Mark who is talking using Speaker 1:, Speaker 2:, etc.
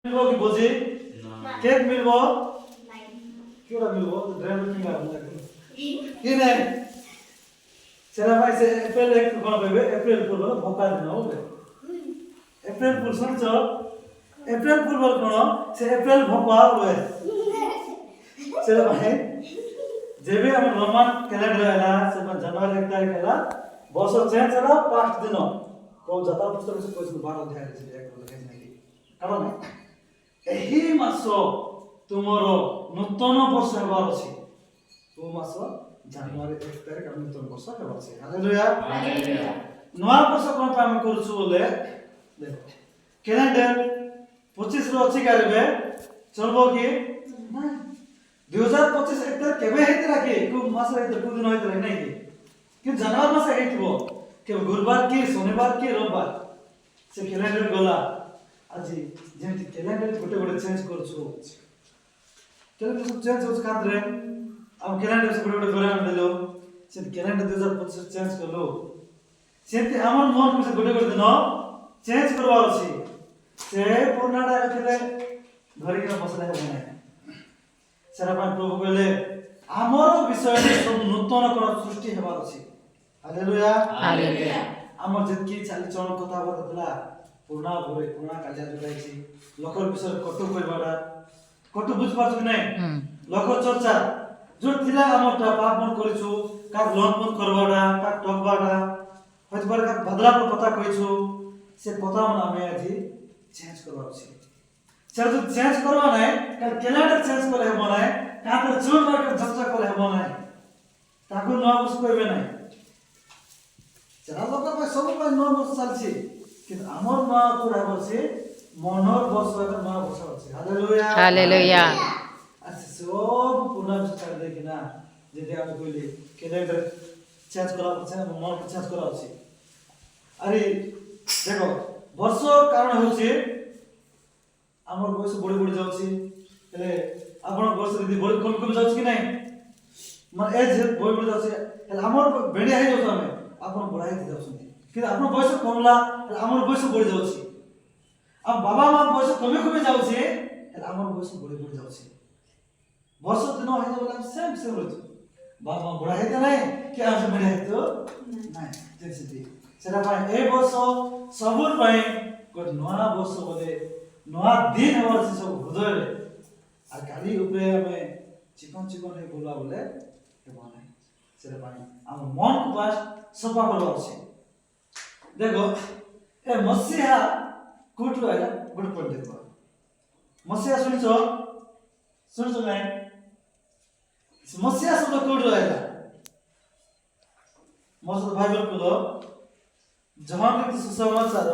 Speaker 1: मिलबो कि बुझी
Speaker 2: ना
Speaker 1: केक मिलबो
Speaker 2: नहीं
Speaker 1: क्यों मिलबो तो ड्राइवर किंग आ कि नहीं सेना भाई से अप्रैल 1 को कहबे अप्रैल फूल बोलो भोका दिन होबे अप्रैल फूल सुनछो अप्रैल फूल बोल कोन से अप्रैल भोका होए सेना भाई जेबे हम रोमन कैलेंडर हैला से जनवरी 1 तारिख हैला वर्ष चेंज होला 5 दिन को जता पुस्तक से कोई 12 अध्याय से एक को देख नहीं कारण एही मासो तुमरो नूतन वर्ष हेबार अछि ओ मासो जनवरी 1 तारिख हम नूतन वर्ष हेबार अछि हालेलुया
Speaker 2: हालेलुया
Speaker 1: नवा वर्ष कोन पे हम करछु बोले देख कैलेंडर 25 रो अछि करबे चलबो कि नहीं 2025 एक तारिख केबे हेते राखी को मास हेते को दिन हेते नहीं कि जनवरी मास हेतिबो कि गुरुवार की शनिवार की रविवार से कैलेंडर गला আজি যেমতি ক্যালেন্ডার গোটে গোটে চেঞ্জ করছো ক্যালেন্ডার সব চেঞ্জ হচ্ছে কাঁদরে আম ক্যালেন্ডার সব গোটে গোটে করে আন দিলো সে ক্যালেন্ডার 2025 চেঞ্জ করলো সেমতি আমার মন কইছে গোটে গোটে দিন চেঞ্জ করবার আছে সে পুরনাটা রাখলে ধরি না বসলে হবে না সেরা পান প্রভু কইলে আমার বিষয়ে সব নূতন করা সৃষ্টি হবার আছে হালেলুয়া
Speaker 2: हालेलुया
Speaker 1: আমার যেতকি চালি চরণ কথা বলতলা पुना भरे पुना काजा जुटाइछि लोकर विषय कटु कइबाडा कटु बुझ पाछु नै लोकर चर्चा जो थिला हमरटा पाप मन करिछु का लोन मन करबाडा का टकबाडा हज बार का बदला पर पता कइछु से पता मन हमें আজি चेंज करबा अछि चल जो चेंज करबा नै का कैलेंडर चेंज करे हम नै का तो जोर मार के चर्चा करे हम नै ताको न बुझ कइबे नै चला लोकर पे सब पे न बुझ चलछि কিন্তু আমার মা পুরা বলছে মনর বর্ষ একটা মা বর্ষ আছে হালেলুয়া
Speaker 3: हालेलुया
Speaker 1: আচ্ছা সব পুরা বিচার দেখি না যেটা আমি কইলি ক্যালেন্ডার চেঞ্জ করা আছে না মন চেঞ্জ করা আছে আরে দেখো বর্ষ কারণ হচ্ছে আমার বয়স বড় বড় যাচ্ছে তাহলে আপনার বয়স যদি বড় কম কম যাচ্ছে কি নাই মানে এজ বড় বড় যাচ্ছে তাহলে আমার বেড়ে হয়ে যাচ্ছে আমি আপনার বড়াই দিতে যাচ্ছেন কিন্তু আপনার বয়স কমলা তাহলে আমার বয়স বড় যাচ্ছে আর বাবা মা বয়স কমে কমে যাচ্ছে তাহলে আমার বয়স বড় বড় যাচ্ছে বর্ষ দিন হয়ে যাবে সেম সেম রয়েছে বাবা মা বড় হইতে নাই কি আমি বড় হইতো নাই যেতে সেটা পাই এই বর্ষ সবুর পাই গোট নয়া বর্ষ বলে নয়া দিন হওয়ার আছে সব হৃদয়ে আর কালি উপরে আমি চিকন চিকন হয়ে বলবা বলে হেব নাই সেটা পাই আমার মন পাস সফা করবা আছে देखो ए मसीहा कोठु आइला गुड पॉइंट देखो मसीहा सुनिছো नै मसीहा शब्द कोठु आइला मसद बाइबल को जहान के सुसमाचार